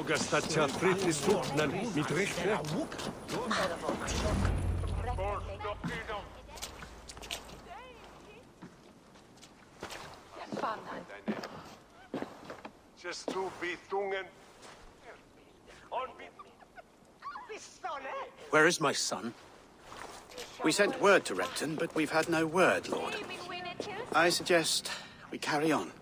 Vågas toucha fritt i stortnen, mitt riktigt. Just to be tungen. Where is my son? We sent word to Repton, but we've had no word, Lord. I suggest we carry on.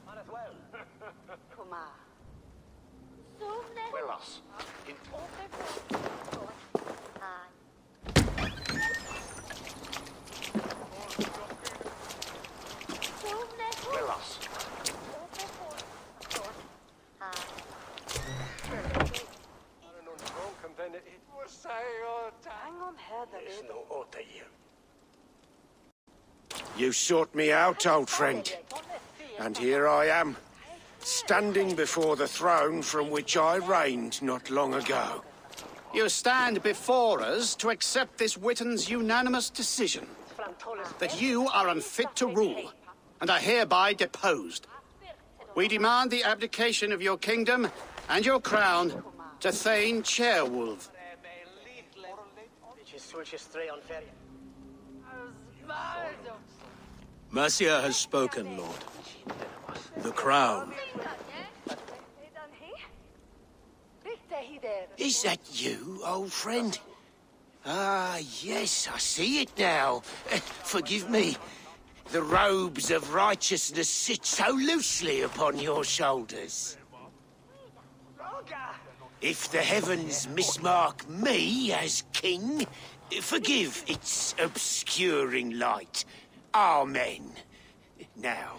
You sought me out, old friend. And here I am, standing before the throne from which I reigned not long ago. You stand before us to accept this Witten's unanimous decision that you are unfit to rule, and are hereby deposed. We demand the abdication of your kingdom and your crown to Thane Chairwolf. Mercia has spoken, Lord. The crown. Is that you, old friend? Ah, yes, I see it now. Forgive me. The robes of righteousness sit so loosely upon your shoulders. If the heavens mismark me as king, forgive its obscuring light. Amen. Now,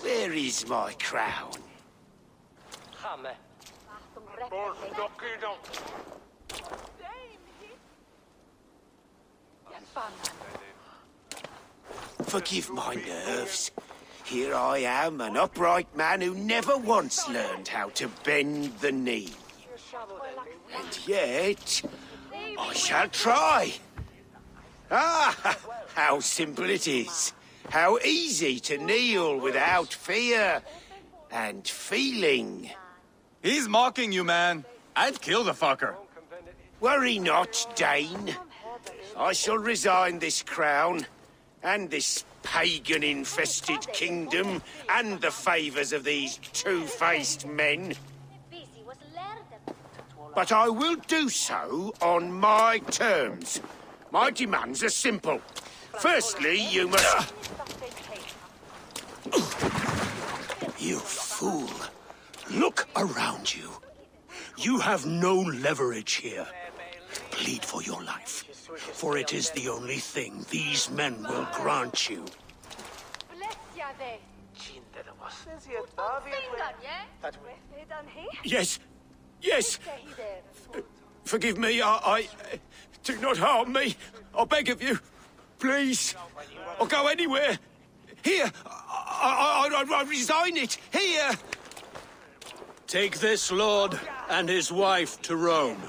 where is my crown? Forgive my nerves. Here I am, an upright man who never once learned how to bend the knee. And yet, I shall try. Ah, how simple it is. How easy to kneel without fear and feeling. He's mocking you, man. I'd kill the fucker. Worry not, Dane. I shall resign this crown, and this pagan-infested kingdom, and the favours of these two-faced men. But I will do so on my terms. My demands are simple. Firstly, you must... You fool. Look around you. You have no leverage here. Plead for your life, for it is the only thing these men will grant you. Yes. Yes. Forgive me, I... Do not harm me. I beg of you. Please. I'll go anywhere. Here. I resign it. Here. Take this lord and his wife to Rome.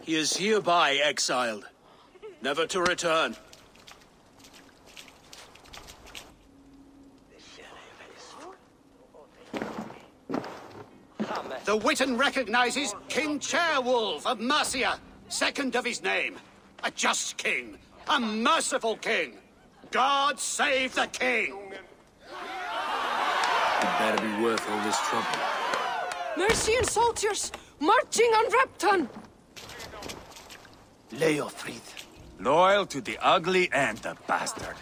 He is hereby exiled, never to return. The Witten recognizes King Chairwolf of Mercia, second of his name. A just king, a merciful king. God save the king! It better be worth all this trouble. Mercian soldiers marching on Repton! Leofrid. Loyal to the ugly and the bastard.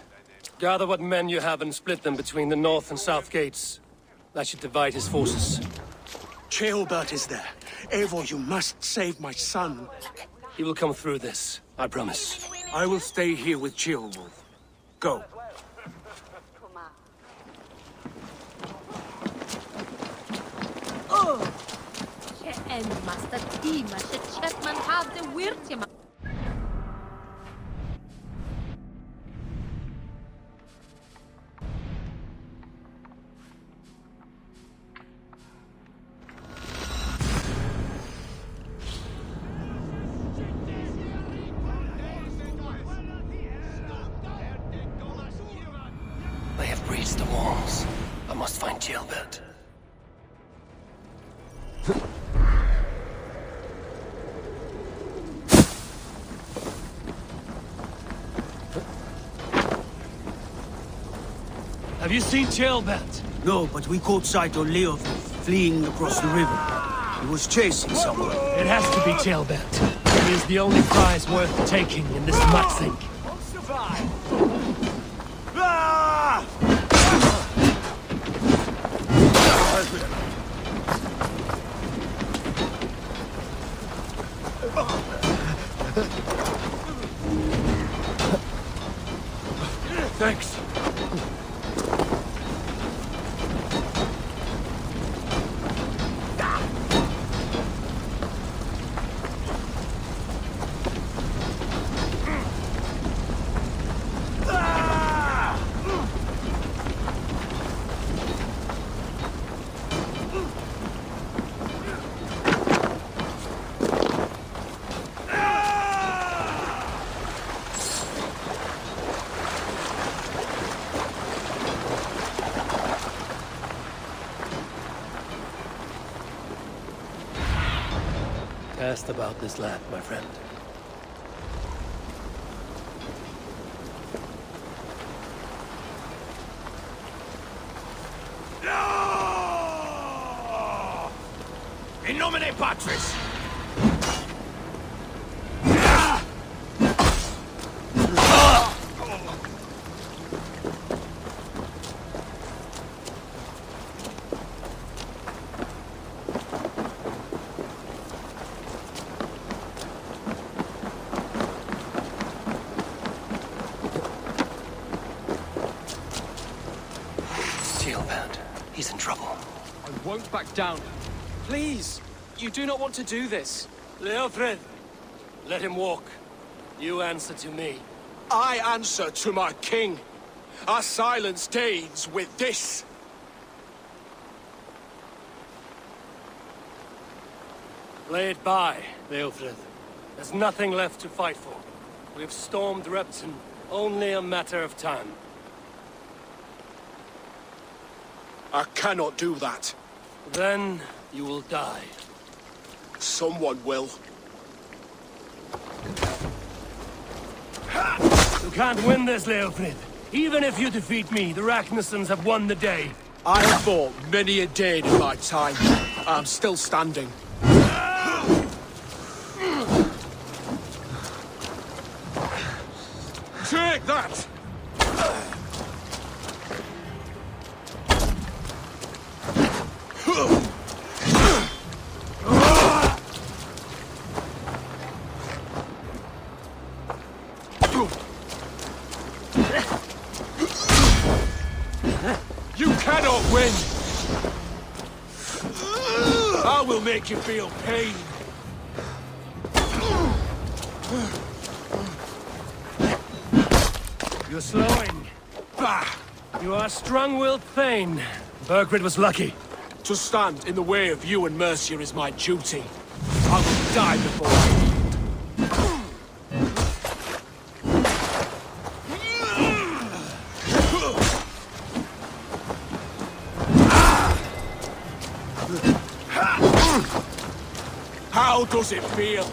Gather what men you have and split them between the north and south gates. That should divide his forces. Ceolbert is there. Eivor, you must save my son. He will come through this, I promise. I will stay here with Ceolwolf. Go. They have breached the walls. I must find Ceolbert. Have you seen Tailbelt? No, but we caught sight of Leo fleeing across the river. He was chasing someone. It has to be Tailbelt. He is the only prize worth taking in this mudsink. Thanks. Asked about this land, my friend. In nomine Patris! He's in trouble. I won't back down. Please, you do not want to do this. Leofred, let him walk. You answer to me. I answer to my king. I silence Danes with this. Lay it by, Leofred. There's nothing left to fight for. We've stormed Repton. Only a matter of time. I cannot do that. Then you will die. Someone will. You can't win this, Leofrid. Even if you defeat me, the Ragnarsons have won the day. I have fought many a Dane in my time. I'm still standing. Take that! You cannot win! I will make you feel pain. You're slowing. Bah! You are strong-willed Thane. Bergrid was lucky. To stand in the way of you and Mercia is my duty. I will die before I How does it feel?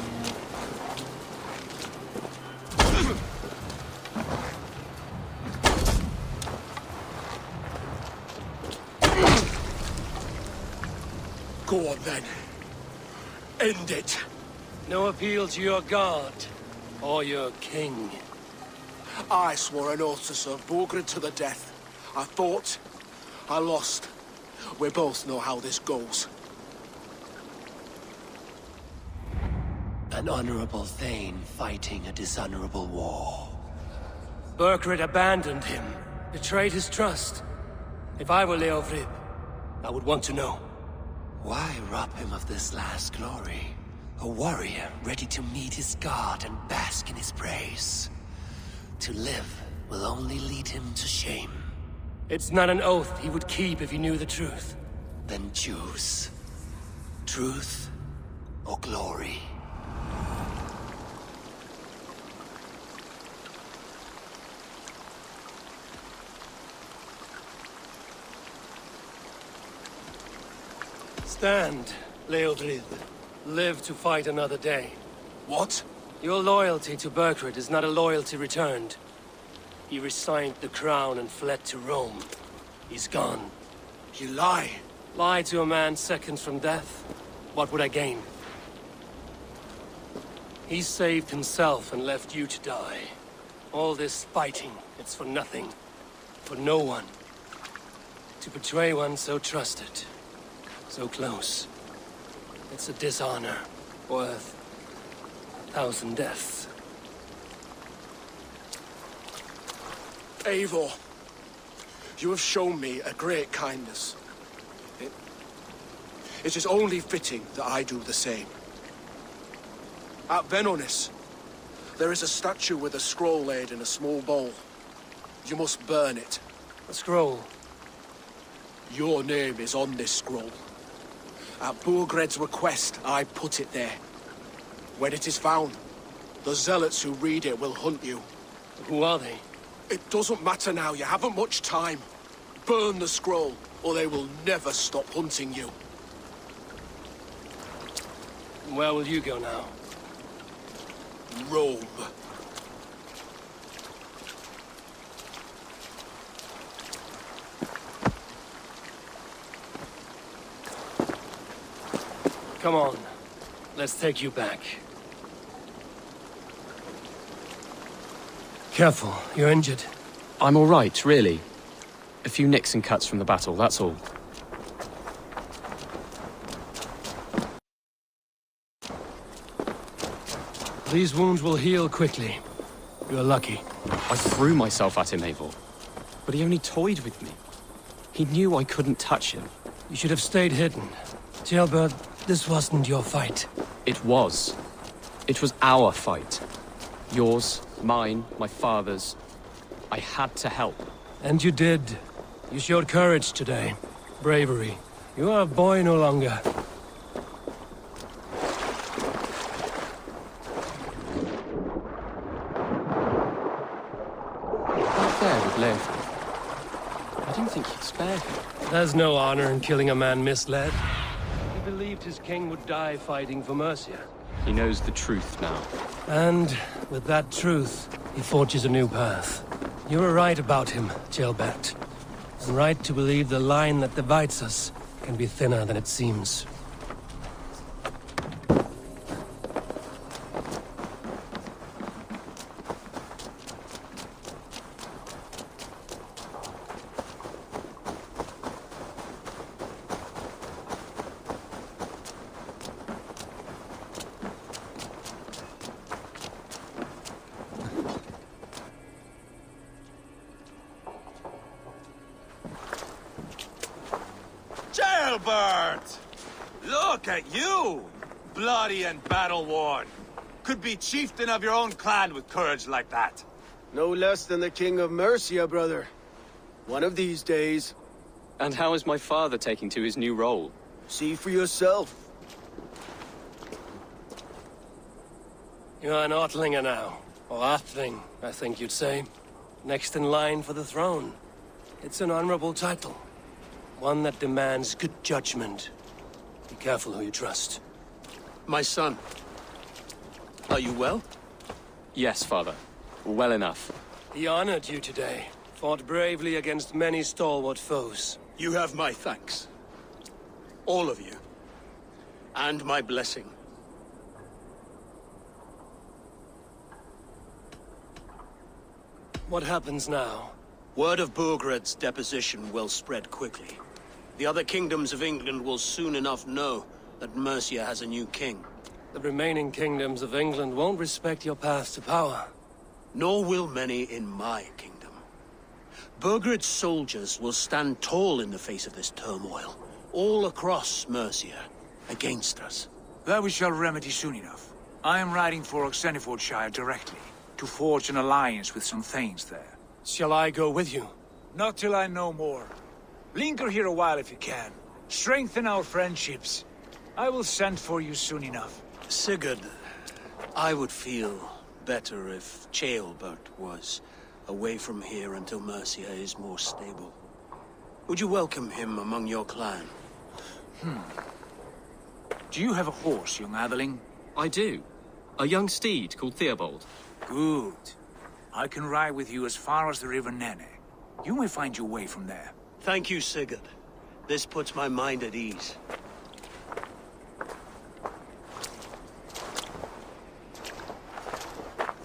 Go on then. End it. No appeal to your god or your king. I swore an oath to serve Borgred to the death. I fought. I lost. We both know how this goes. An honorable Thane fighting a dishonorable war. Bergrid abandoned him, betrayed his trust. If I were Leofrid, I would want to know. Why rob him of this last glory? A warrior ready to meet his god and bask in his praise. To live will only lead him to shame. It's not an oath he would keep if he knew the truth. Then choose. Truth or glory. Stand, Leofrid. Live to fight another day. What? Your loyalty to Bergrid is not a loyalty returned. He resigned the crown and fled to Rome. He's gone. You lie. Lie to a man seconds from death. What would I gain? He saved himself and left you to die. All this fighting, it's for nothing. For no one. To betray one so trusted. So close. It's a dishonor worth 1,000 deaths. Eivor, you have shown me a great kindness. It is only fitting that I do the same. At Venonis, there is a statue with a scroll laid in a small bowl. You must burn it. A scroll. Your name is on this scroll. At Burgred's request, I put it there. When it is found, the zealots who read it will hunt you. Who are they? It doesn't matter now, you haven't much time. Burn the scroll, or they will never stop hunting you. Where will you go now? Rome. Come on. Let's take you back. Careful, you're injured. I'm all right, really. A few nicks and cuts from the battle, that's all. These wounds will heal quickly. You're lucky. I threw myself at him, Eivor. But he only toyed with me. He knew I couldn't touch him. You should have stayed hidden. Jailbird, this wasn't your fight. It was. It was our fight. Yours, mine, my father's. I had to help. And you did. You showed courage today. Bravery. You are a boy no longer. Right there with Lev. I didn't think he'd spare him. There's no honor in killing a man misled. He believed his king would die fighting for Mercia. He knows the truth now. And with that truth, he forges a new path. You were right about him, Jailbert. And right to believe the line that divides us can be thinner than it seems. Jailbird! Look at you! Bloody and battle-worn. Could be chieftain of your own clan with courage like that. No less than the King of Mercia, brother. One of these days. And how is my father taking to his new role? See for yourself. You're an Ortlinger now. Or Athling, I think you'd say. Next in line for the throne. It's an honorable title. One that demands good judgment. Be careful who you trust. My son, are you well? Yes, father. Well enough. He honored you today. Fought bravely against many stalwart foes. You have my thanks. All of you. And my blessing. What happens now? Word of Burgred's deposition will spread quickly. The other kingdoms of England will soon enough know that Mercia has a new king. The remaining kingdoms of England won't respect your path to power. Nor will many in my kingdom. Burgred's soldiers will stand tall in the face of this turmoil, all across Mercia, against us. That we shall remedy soon enough. I am riding for Oxenfordshire directly, to forge an alliance with some thanes there. Shall I go with you? Not till I know more. Linger here a while if you can. Strengthen our friendships. I will send for you soon enough. Sigurd, I would feel better if Ceolbert was away from here until Mercia is more stable. Would you welcome him among your clan? Do you have a horse, young Atheling? I do. A young steed called Theobald. Good. I can ride with you as far as the River Nene. You may find your way from there. Thank you, Sigurd. This puts my mind at ease.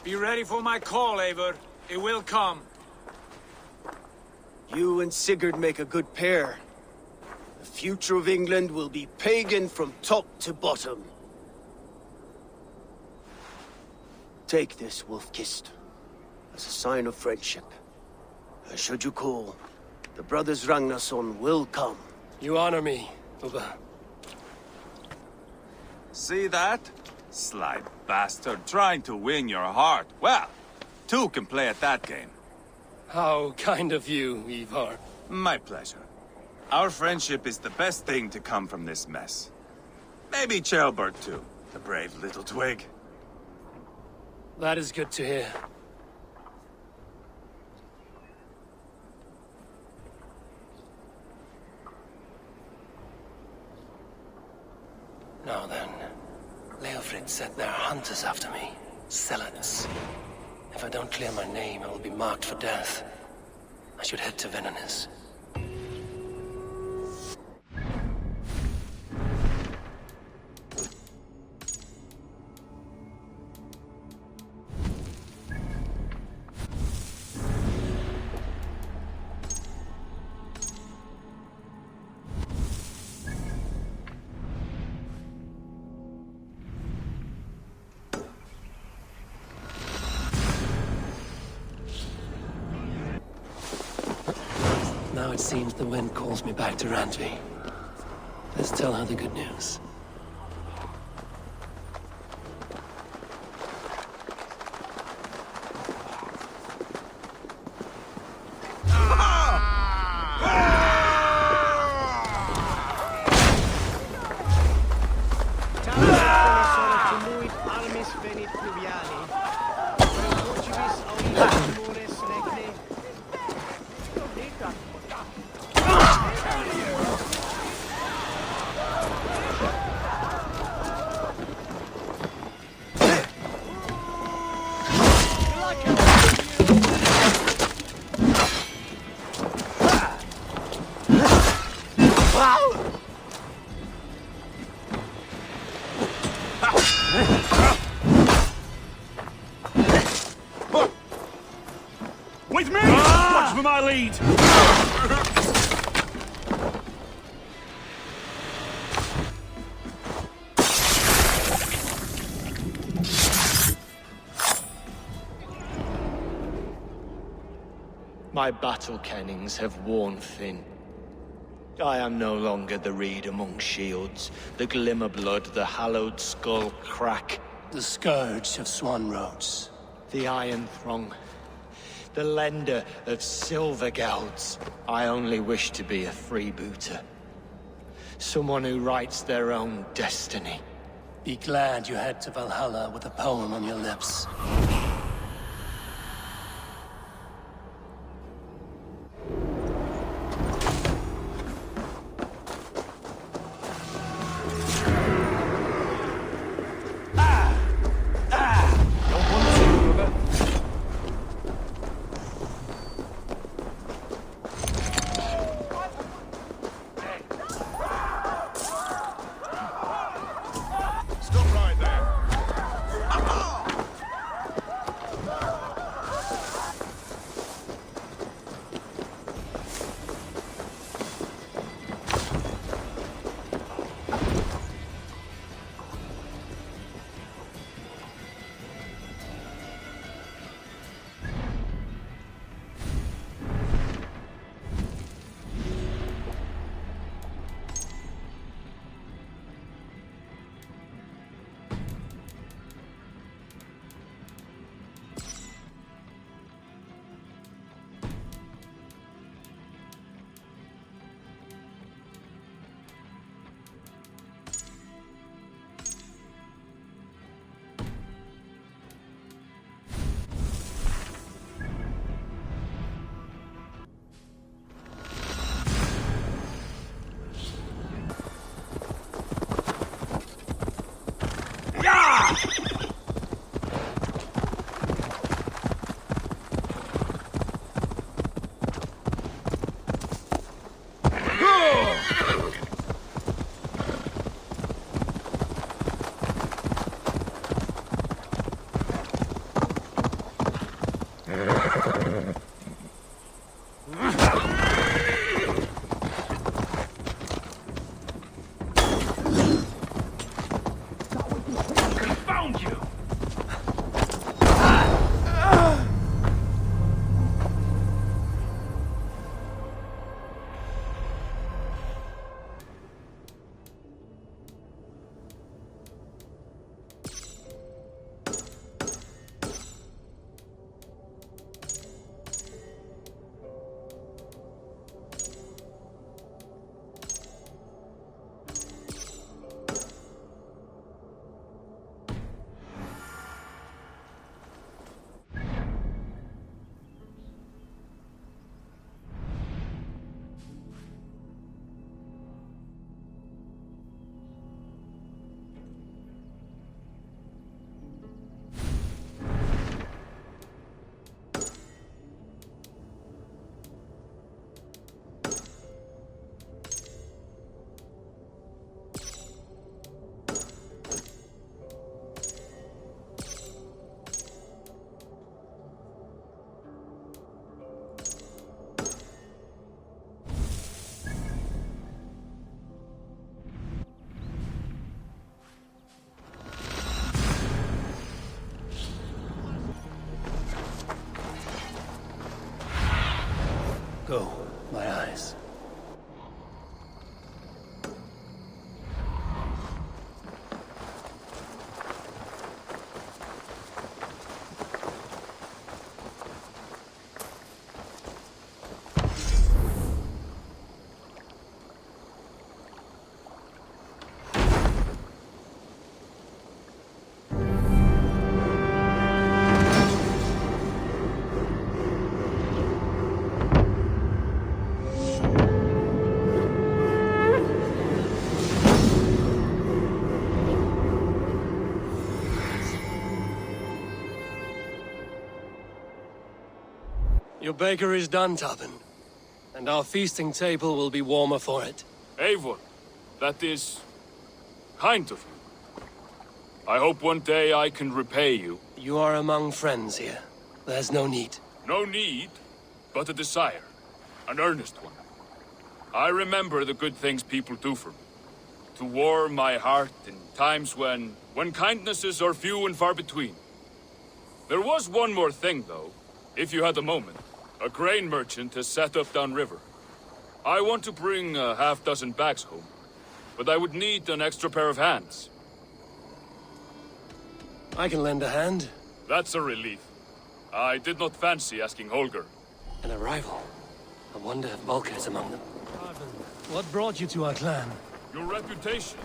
Be ready for my call, Eivor. It will come. You and Sigurd make a good pair. The future of England will be pagan from top to bottom. Take this, Wolf-Kissed, as a sign of friendship. And should you call, the brothers Ragnarsson will come. You honor me, Ubba. See that? Sly bastard trying to win your heart. Well, two can play at that game. How kind of you, Ivar. My pleasure. Our friendship is the best thing to come from this mess. Maybe Ceolbert too, the brave little twig. That is good to hear. Now then, Leofrid said there are hunters after me. Zealots. If I don't clear my name, I will be marked for death. I should head to Venanis. Now it seems the wind calls me back to Randvi. Let's tell her the good news. With me! Watch for my lead! My battle kennings have worn thin. I am no longer the reed among shields, the glimmer blood, the hallowed skull crack. The scourge of Swan Roads. The Iron Throng. The lender of silver gelds. I only wish to be a freebooter. Someone who writes their own destiny. Be glad you head to Valhalla with a poem on your lips. Go, my eyes. Your baker is done, Tobin. And our feasting table will be warmer for it. Eivor, that is kind of you. I hope one day I can repay you. You are among friends here. There's no need. No need, but a desire. An earnest one. I remember the good things people do for me. To warm my heart in times when kindnesses are few and far between. There was one more thing, though, if you had a moment. A grain merchant has set up downriver. I want to bring a half-dozen bags home, but I would need an extra pair of hands. I can lend a hand. That's a relief. I did not fancy asking Holger. An arrival. I wonder if Volker is among them. What brought you to our clan? Your reputation.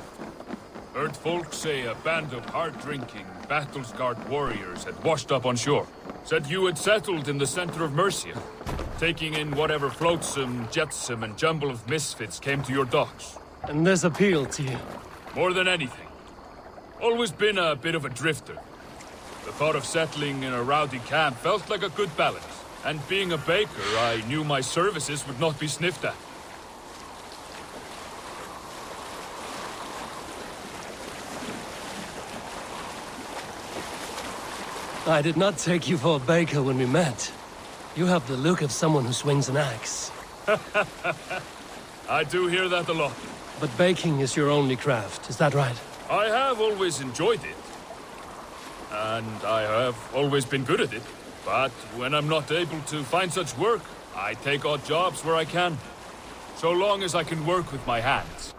Heard folk say a band of hard-drinking, battle-scarred warriors had washed up on shore. Said you had settled in the center of Mercia, taking in whatever flotsam, jetsam, and jumble of misfits came to your docks. And this appealed to you? More than anything. Always been a bit of a drifter. The thought of settling in a rowdy camp felt like a good balance. And being a baker, I knew my services would not be sniffed at. I did not take you for a baker when we met. You have the look of someone who swings an axe. I do hear that a lot. But baking is your only craft, is that right? I have always enjoyed it. And I have always been good at it. But when I'm not able to find such work, I take odd jobs where I can. So long as I can work with my hands.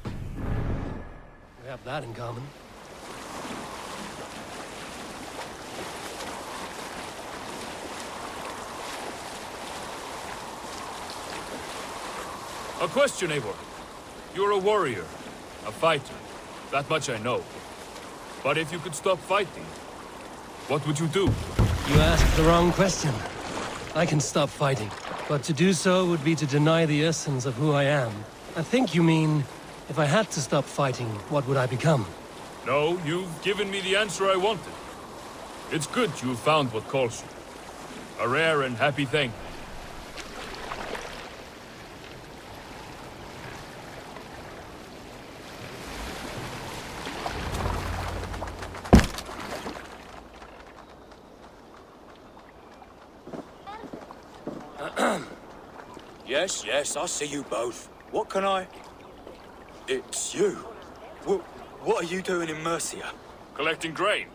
We have that in common. A question, Eivor. You're a warrior, a fighter. That much I know. But if you could stop fighting, what would you do? You asked the wrong question. I can stop fighting, but to do so would be to deny the essence of who I am. I think you mean, if I had to stop fighting, what would I become? No, you've given me the answer I wanted. It's good you've found what calls you. A rare and happy thing. Yes, I see you both. What can I... It's you. What are you doing in Mercia? Collecting grain.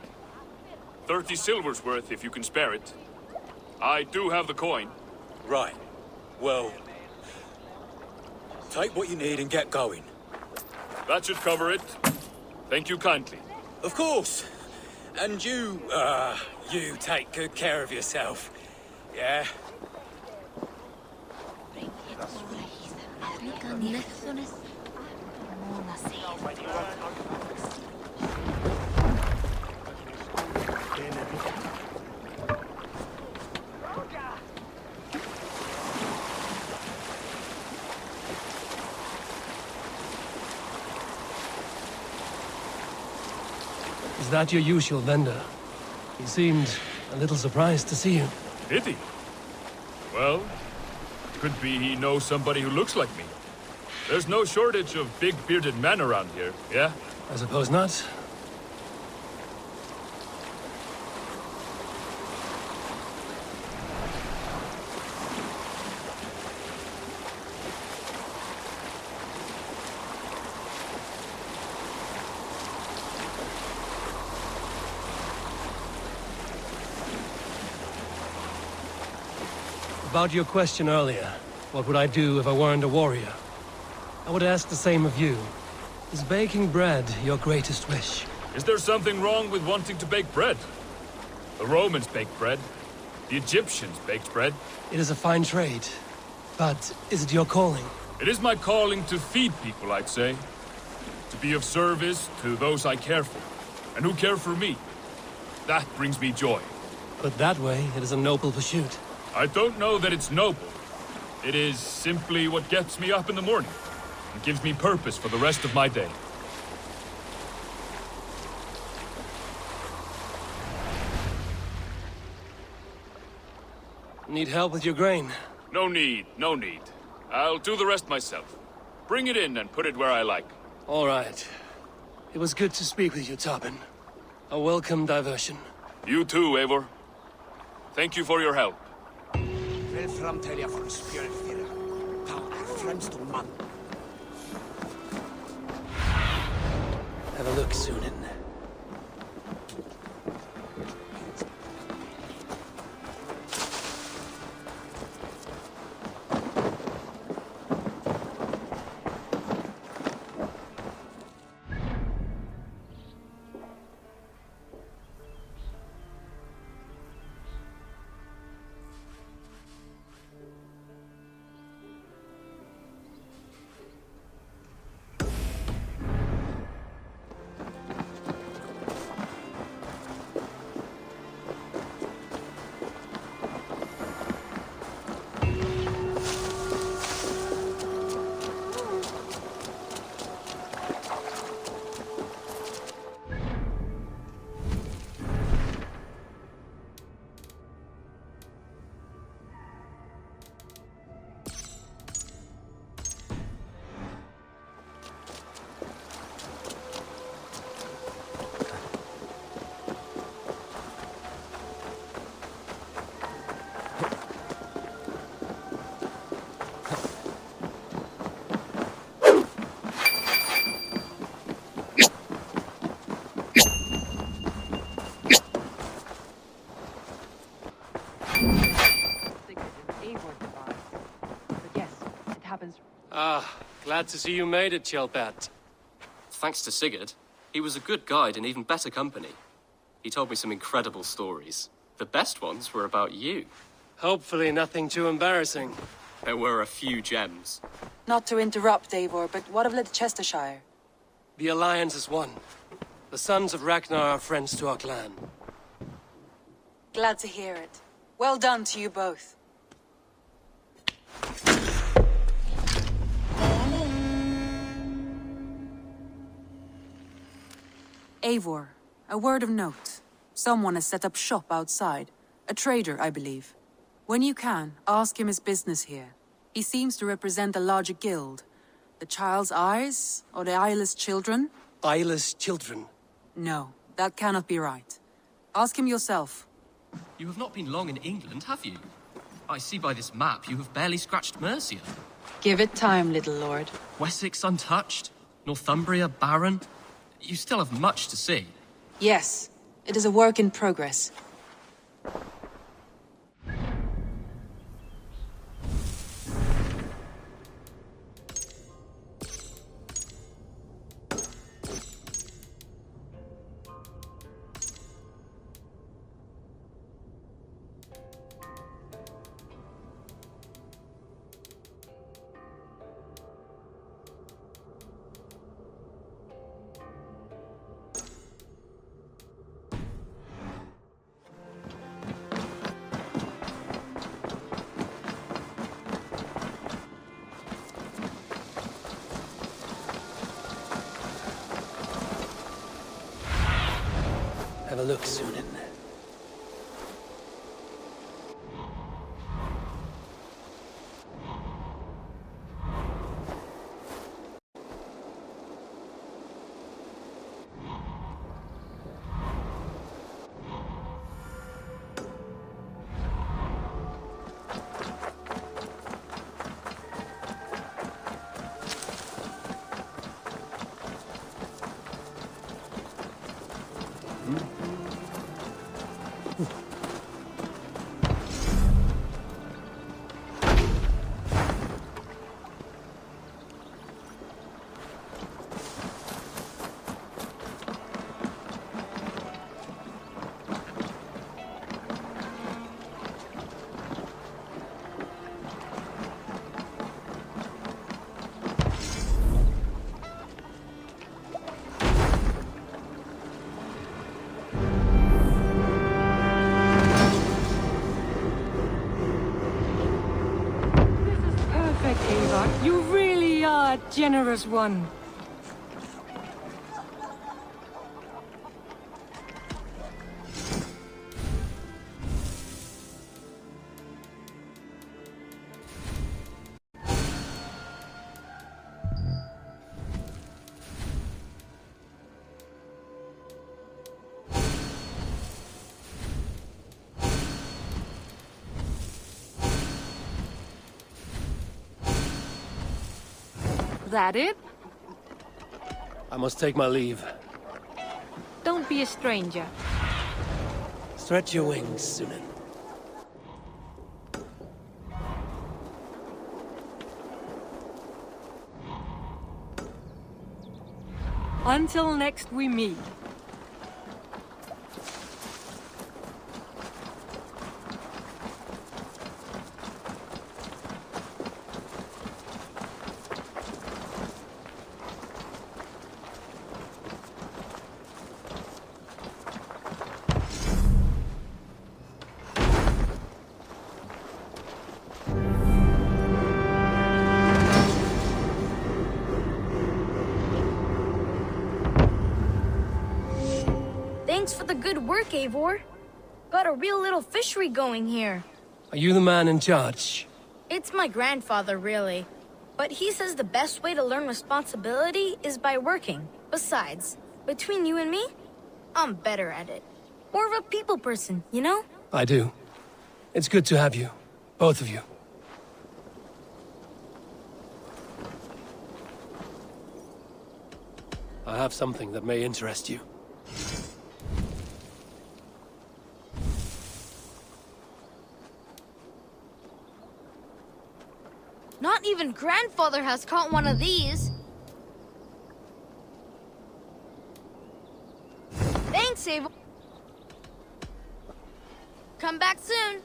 30 silver's worth if you can spare it. I do have the coin. Right. Well... take what you need and get going. That should cover it. Thank you kindly. Of course. And you take good care of yourself. Yeah? Is that your usual vendor? He seemed a little surprised to see you. Did he? Well, could be he knows somebody who looks like me. There's no shortage of big bearded men around here, yeah? I suppose not. About your question earlier, what would I do if I weren't a warrior? I would ask the same of you. Is baking bread your greatest wish? Is there something wrong with wanting to bake bread? The Romans baked bread. The Egyptians baked bread. It is a fine trade. But is it your calling? It is my calling to feed people, I'd say. To be of service to those I care for, and who care for me. That brings me joy. But that way, it is a noble pursuit. I don't know that it's noble. It is simply what gets me up in the morning, and gives me purpose for the rest of my day. Need help with your grain? No need, no need. I'll do the rest myself. Bring it in and put it where I like. All right. It was good to speak with you, Tobin. A welcome diversion. You too, Eivor. Thank you for your help. Have a look, Sunan. Glad to see you made it, Chelpat. Thanks to Sigurd. He was a good guide and even better company. He told me some incredible stories. The best ones were about you. Hopefully nothing too embarrassing. There were a few gems. Not to interrupt, Eivor, but what of Leicestershire? The Alliance is one. The sons of Ragnar are friends to our clan. Glad to hear it. Well done to you both. Eivor, a word of note. Someone has set up shop outside. A trader, I believe. When you can, ask him his business here. He seems to represent a larger guild. The Child's Eyes, or the Eyeless Children? Eyeless children? No, that cannot be right. Ask him yourself. You have not been long in England, have you? I see by this map you have barely scratched Mercia. Give it time, little lord. Wessex untouched, Northumbria barren. You still have much to see. Yes, it is a work in progress. Have a look, Sunan. a generous one. That it? I must take my leave. Don't be a stranger. Stretch your wings, Sunan. Until next we meet. Thanks for the good work, Eivor. Got a real little fishery going here. Are you the man in charge? It's my grandfather, really. But he says the best way to learn responsibility is by working. Besides, between you and me, I'm better at it. More of a people person, you know? I do. It's good to have you. Both of you. I have something that may interest you. Not even grandfather has caught one of these. Thanks, Eivor. Come back soon.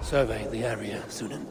Survey the area, Sunan.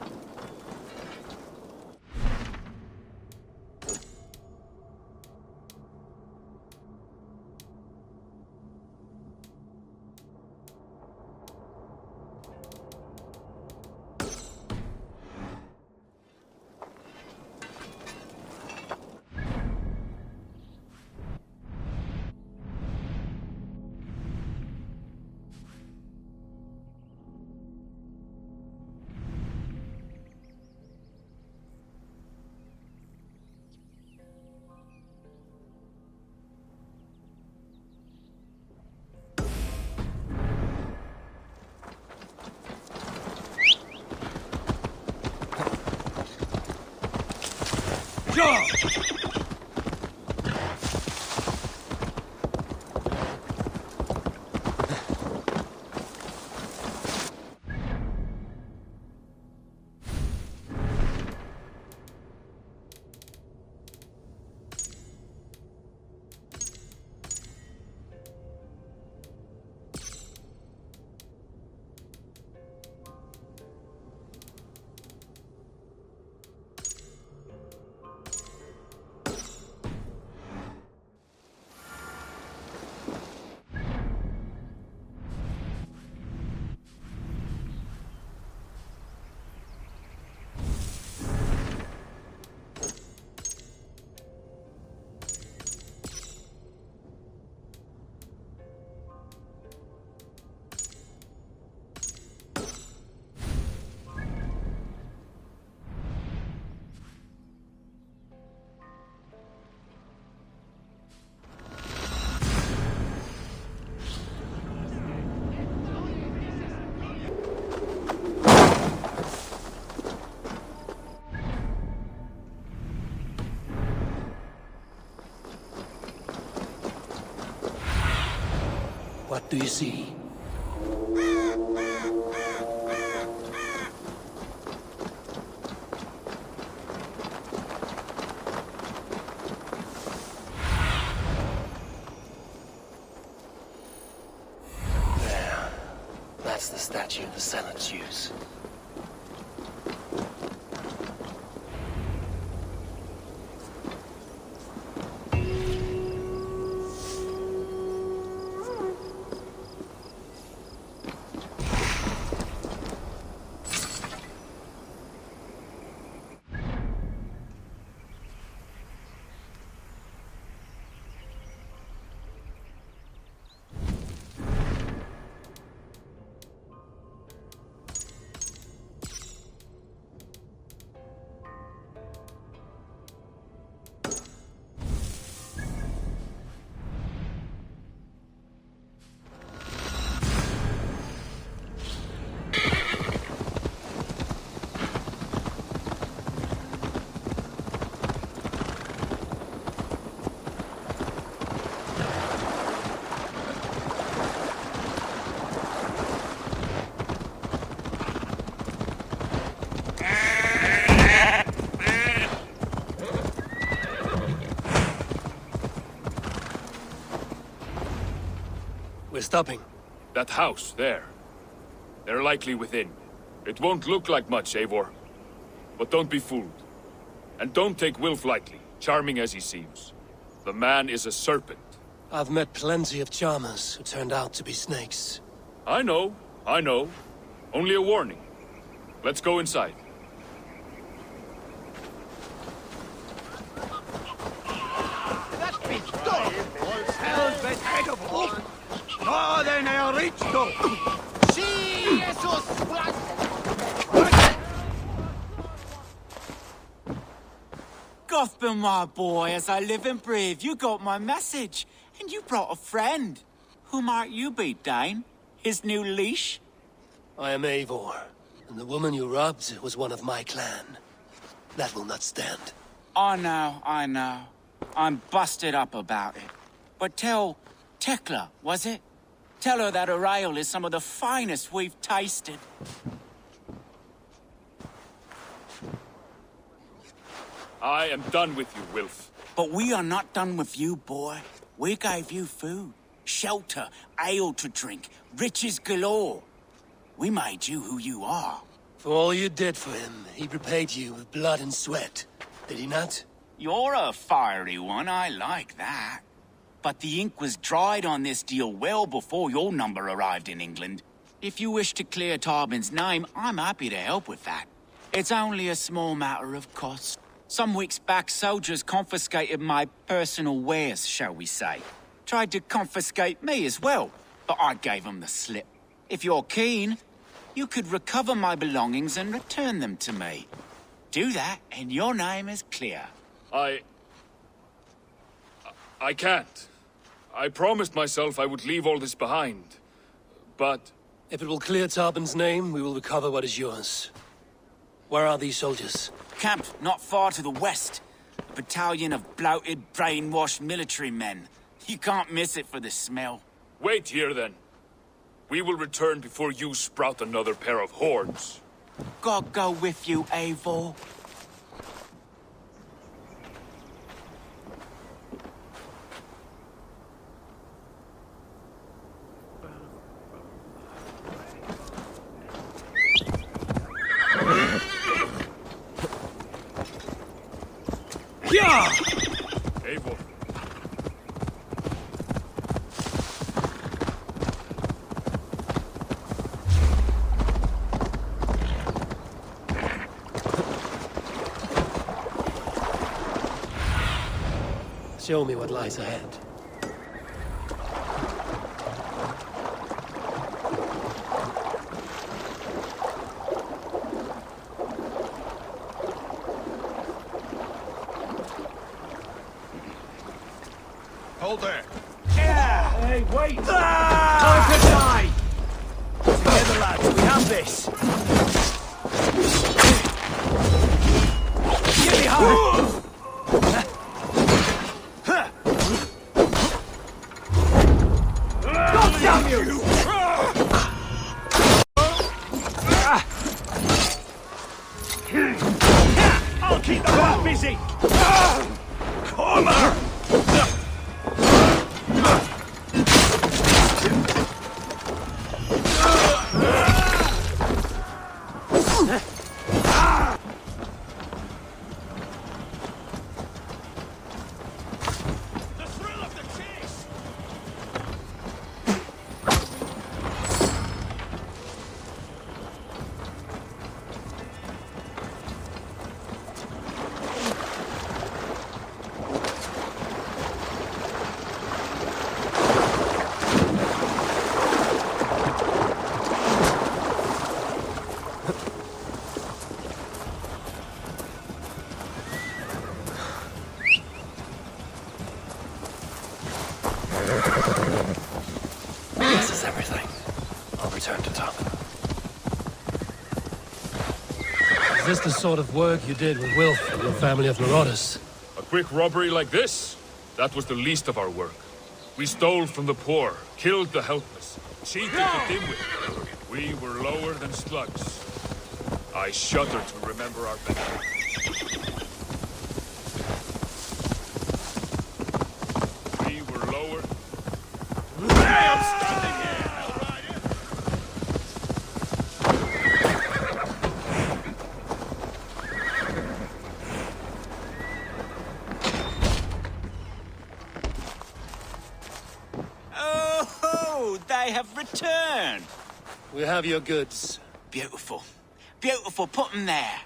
What do you see? There. That's the statue the Senates use. stopping? That house, there. They're likely within. It won't look like much, Eivor. But don't be fooled. And don't take Wilf lightly, charming as he seems. The man is a serpent. I've met plenty of charmers who turned out to be snakes. I know. Only a warning. Let's go inside. Gotham, my boy, as I live and breathe, you got my message. And you brought a friend. Who might you be, Dane? His new leash? I am Eivor, and the woman you robbed was one of my clan. That will not stand. I know. I'm busted up about it. But tell Tekla, was it? Tell her that her ale is some of the finest we've tasted. I am done with you, Wilf. But we are not done with you, boy. We gave you food, shelter, ale to drink, riches galore. We made you who you are. For all you did for him, he repaid you with blood and sweat. Did he not? You're a fiery one, I like that. But the ink was dried on this deal well before your number arrived in England. If you wish to clear Tarbin's name, I'm happy to help with that. It's only a small matter of cost. Some weeks back, soldiers confiscated my personal wares, shall we say. Tried to confiscate me as well, but I gave them the slip. If you're keen, you could recover my belongings and return them to me. Do that, and your name is clear. I can't. I promised myself I would leave all this behind. But... If it will clear Tarbin's name, we will recover what is yours. Where are these soldiers? Camped not far to the west. A battalion of bloated, brainwashed military men. You can't miss it for the smell. Wait here, then. We will return before you sprout another pair of horns. God go with you, Eivor. Yeah! Eivor. Show me what lies ahead. Hold there. Yeah! Hey, wait! Time to die! Together, lads, we have this. Get behind! God damn you! I'll keep the bar busy! Corner! This is everything. I'll return to town. Is this the sort of work you did with Wilf and your family of marauders? A quick robbery like this? That was the least of our work. We stole from the poor, killed the helpless, cheated the dimwit. We were lower than slugs. I shudder to remember our battle. We were lower... Hey, I'm standing here! have returned. We have your goods. Beautiful. Beautiful. Put them there.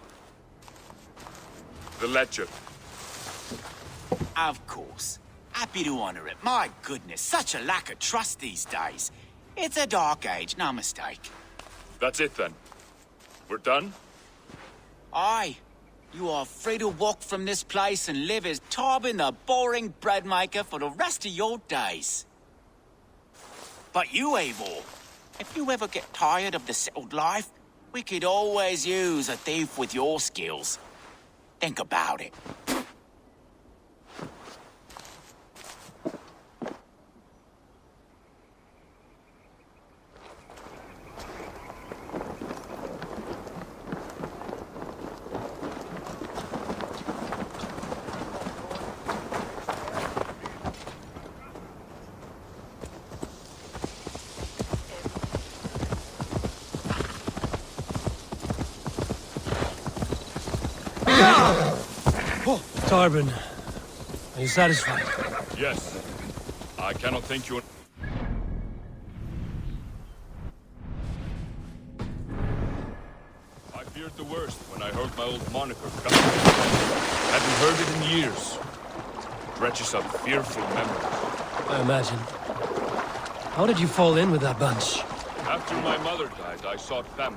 The ledger. Of course. Happy to honor it. My goodness, such a lack of trust these days. It's a dark age, no mistake. That's it then. We're done? Aye. You are free to walk from this place and live as Tobin the boring bread maker for the rest of your days. But you, Eivor, if you ever get tired of the settled life, we could always use a thief with your skills. Think about it. Tarbin, are you satisfied? Yes. I cannot thank you. I feared the worst when I heard my old moniker coming. Hadn't heard it in years. It dredges up fearful memories. I imagine. How did you fall in with that bunch? After my mother died, I sought them.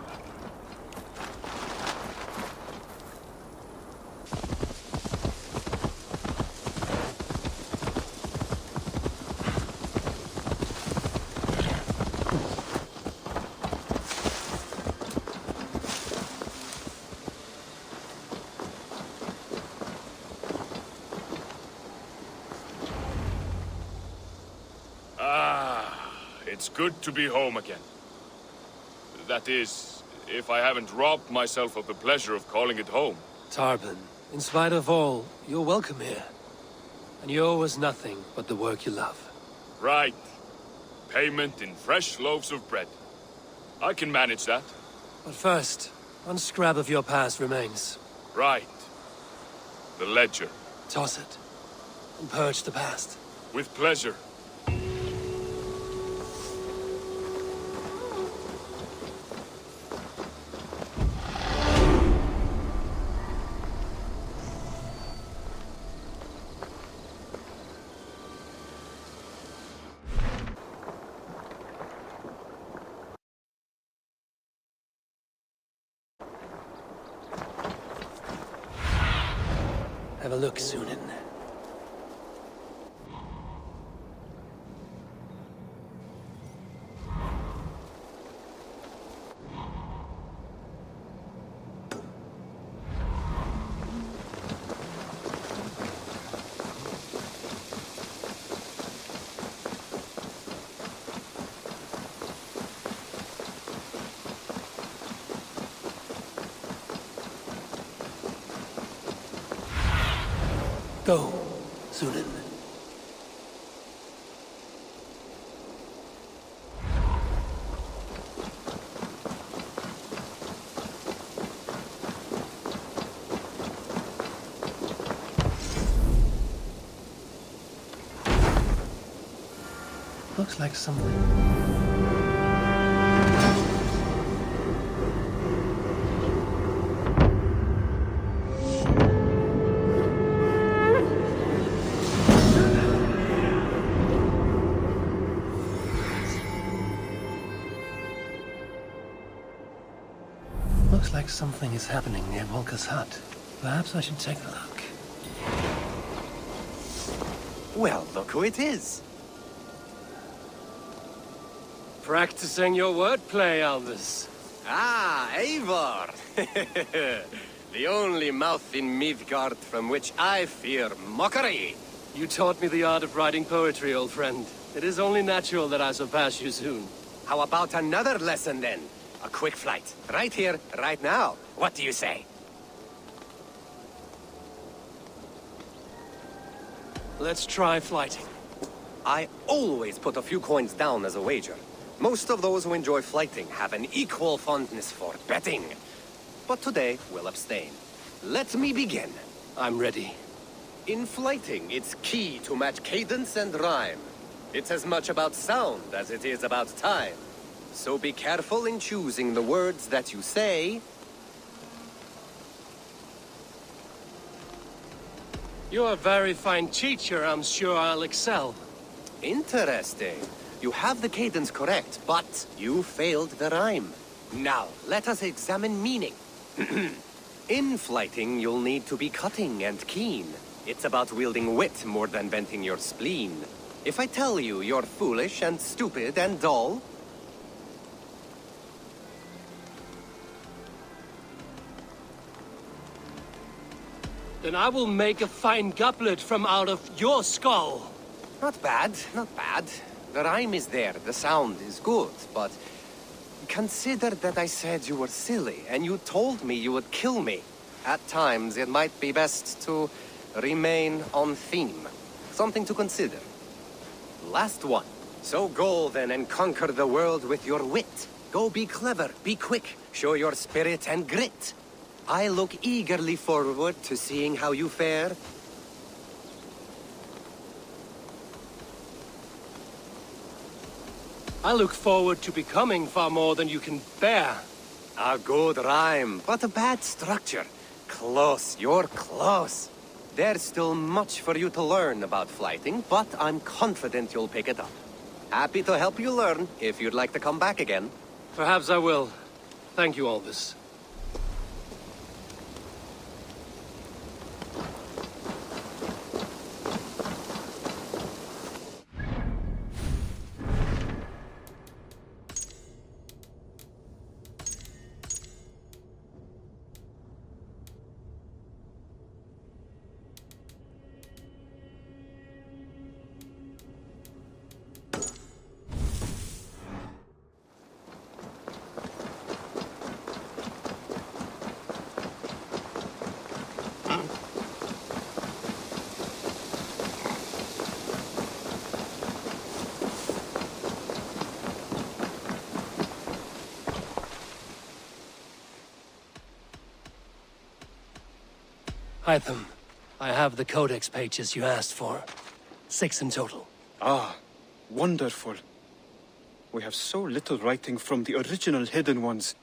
It's good to be home again. That is, if I haven't robbed myself of the pleasure of calling it home. Tarbin, in spite of all, you're welcome here. And you owe us nothing but the work you love. Right. Payment in fresh loaves of bread. I can manage that. But first, one scrap of your past remains. Right. The ledger. Toss it, and purge the past. With pleasure. Have a look, Sunan. Go, Sunan. Looks like something. Looks like something is happening near Volka's hut. Perhaps I should take a look. Well, look who it is. Practicing your wordplay, Albus. Ah, Eivor! The only mouth in Midgard from which I fear mockery. You taught me the art of writing poetry, old friend. It is only natural that I surpass you soon. How about another lesson then? A quick flight. Right here, right now. What do you say? Let's try flighting. I always put a few coins down as a wager. Most of those who enjoy flighting have an equal fondness for betting. But today, we'll abstain. Let me begin. I'm ready. In flighting, it's key to match cadence and rhyme. It's as much about sound as it is about time. So be careful in choosing the words that you say. You're a very fine teacher. I'm sure I'll excel. Interesting. You have the cadence correct, but you failed the rhyme. Now, let us examine meaning. In flighting, you'll need to be cutting and keen. It's about wielding wit more than venting your spleen. If I tell you you're foolish and stupid and dull, then I will make a fine goblet from out of your skull. not bad, not bad. The rhyme is there, the sound is good, but consider that I said you were silly, and you told me you would kill me. At times, it might be best to remain on theme. Something to consider. Last one. So go then and conquer the world with your wit. Go be clever, be quick, show your spirit and grit. I look eagerly forward to seeing how you fare. I look forward to becoming far more than you can bear. A good rhyme, but a bad structure. Close, you're close. There's still much for you to learn about flighting, but I'm confident you'll pick it up. Happy to help you learn, if you'd like to come back again. Perhaps I will. Thank you, Albus. Hytham, I have the codex pages you asked for. 6 in total. Ah, wonderful. We have so little writing from the original Hidden Ones.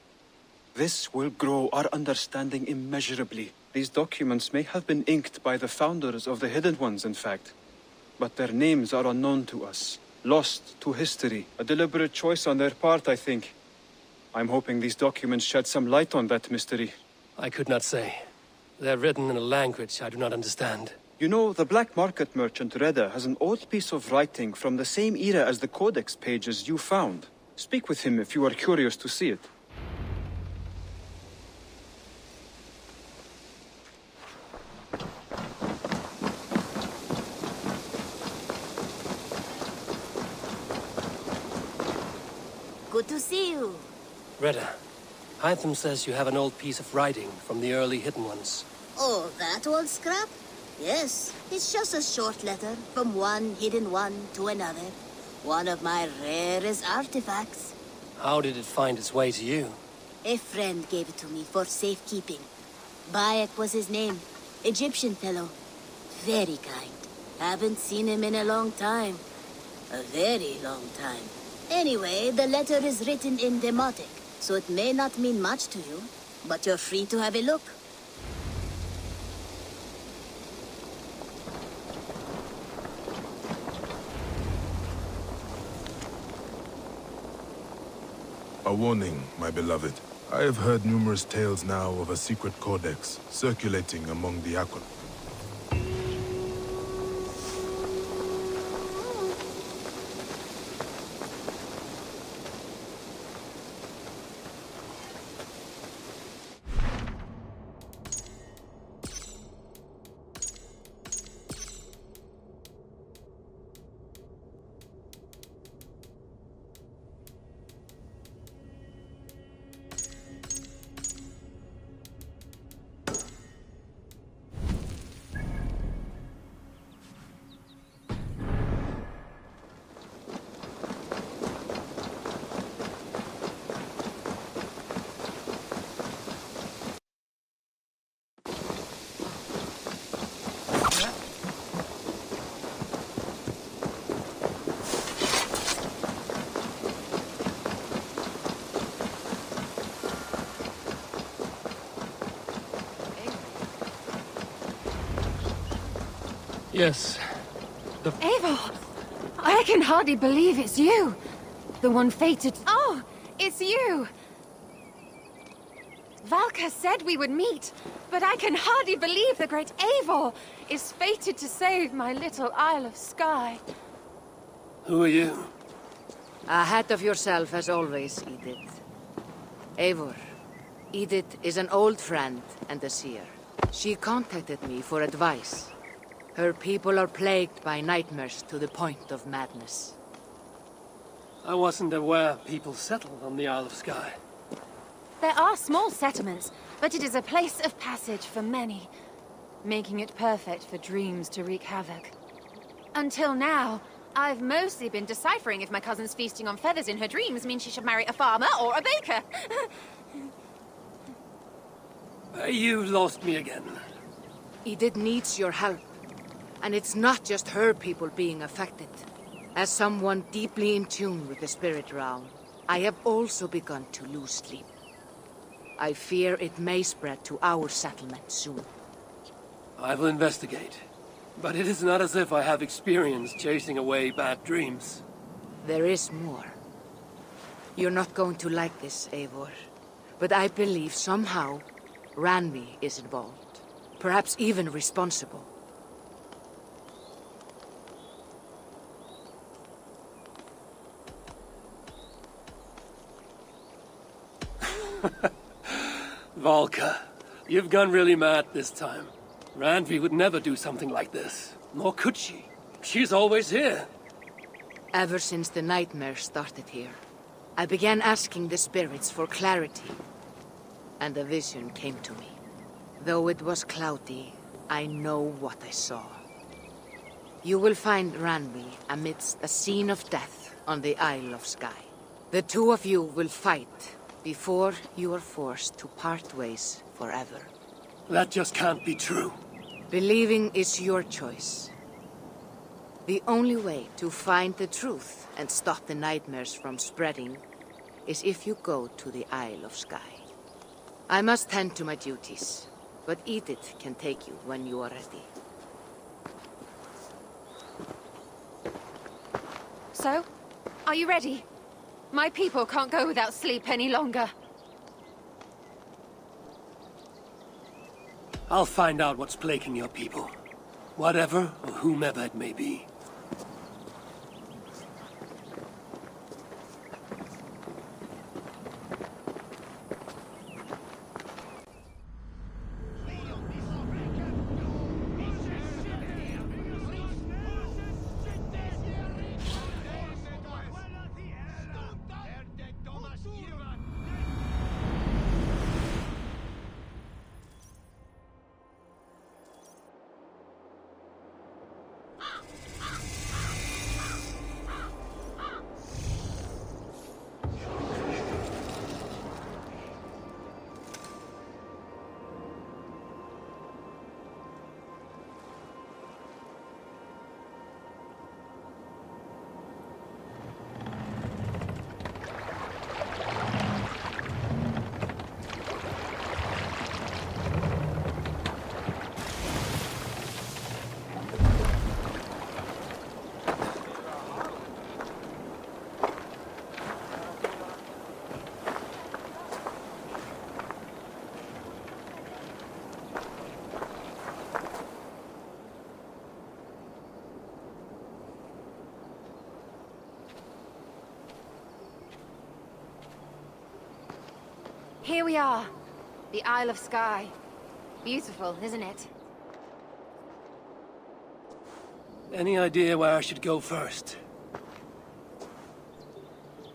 This will grow our understanding immeasurably. These documents may have been inked by the founders of the Hidden Ones, in fact. But their names are unknown to us. Lost to history. A deliberate choice on their part, I think. I'm hoping these documents shed some light on that mystery. I could not say. They're written in a language I do not understand. You know, the black market merchant Reda has an old piece of writing from the same era as the codex pages you found. Speak with him if you are curious to see it. Good to see you. Reda, Hytham says you have an old piece of writing from the early Hidden Ones. Oh, that old scrap? Yes, it's just a short letter from one hidden one to another. One of my rarest artifacts. How did it find its way to you? A friend gave it to me for safekeeping. Bayek was his name. Egyptian fellow. Very kind. Haven't seen him in a long time. A very long time. Anyway, the letter is written in Demotic, so it may not mean much to you, but you're free to have a look. A warning, my beloved. I have heard numerous tales now of a secret codex circulating among the Aqua. Yes. Eivor! I can hardly believe it's you. The one fated... Oh, it's you! Valka said we would meet, but I can hardly believe the great Eivor is fated to save my little Isle of Skye. Who are you? Ahead of yourself, as always, Edith. Eivor. Edith is an old friend and a seer. She contacted me for advice. Her people are plagued by nightmares to the point of madness. I wasn't aware people settled on the Isle of Skye. There are small settlements, but it is a place of passage for many, making it perfect for dreams to wreak havoc. Until now, I've mostly been deciphering if my cousin's feasting on feathers in her dreams means she should marry a farmer or a baker. You lost me again. Edith needs your help. And it's not just her people being affected. As someone deeply in tune with the spirit realm, I have also begun to lose sleep. I fear it may spread to our settlement soon. I will investigate. But it is not as if I have experience chasing away bad dreams. There is more. You're not going to like this, Eivor. But I believe somehow Randvi is involved. Perhaps even responsible. Valka, you've gone really mad this time. Randvi would never do something like this. Nor could she. She's always here. Ever since the nightmare started here, I began asking the spirits for clarity. And a vision came to me. Though it was cloudy, I know what I saw. You will find Randvi amidst a scene of death on the Isle of Skye. The two of you will fight before you are forced to part ways forever. That just can't be true. Believing is your choice. The only way to find the truth and stop the nightmares from spreading is if you go to the Isle of Skye. I must tend to my duties, but Edith can take you when you are ready. So, are you ready? My people can't go without sleep any longer. I'll find out what's plaguing your people. Whatever or whomever it may be. Here we are. The Isle of Skye. Beautiful, isn't it? Any idea where I should go first?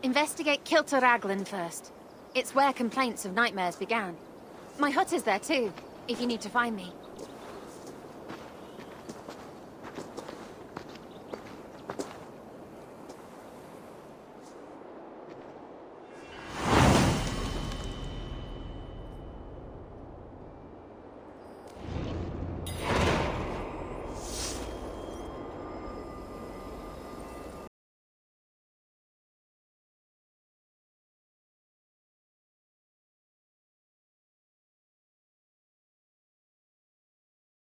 Investigate Kilter Raglan first. It's where complaints of nightmares began. My hut is there too, if you need to find me.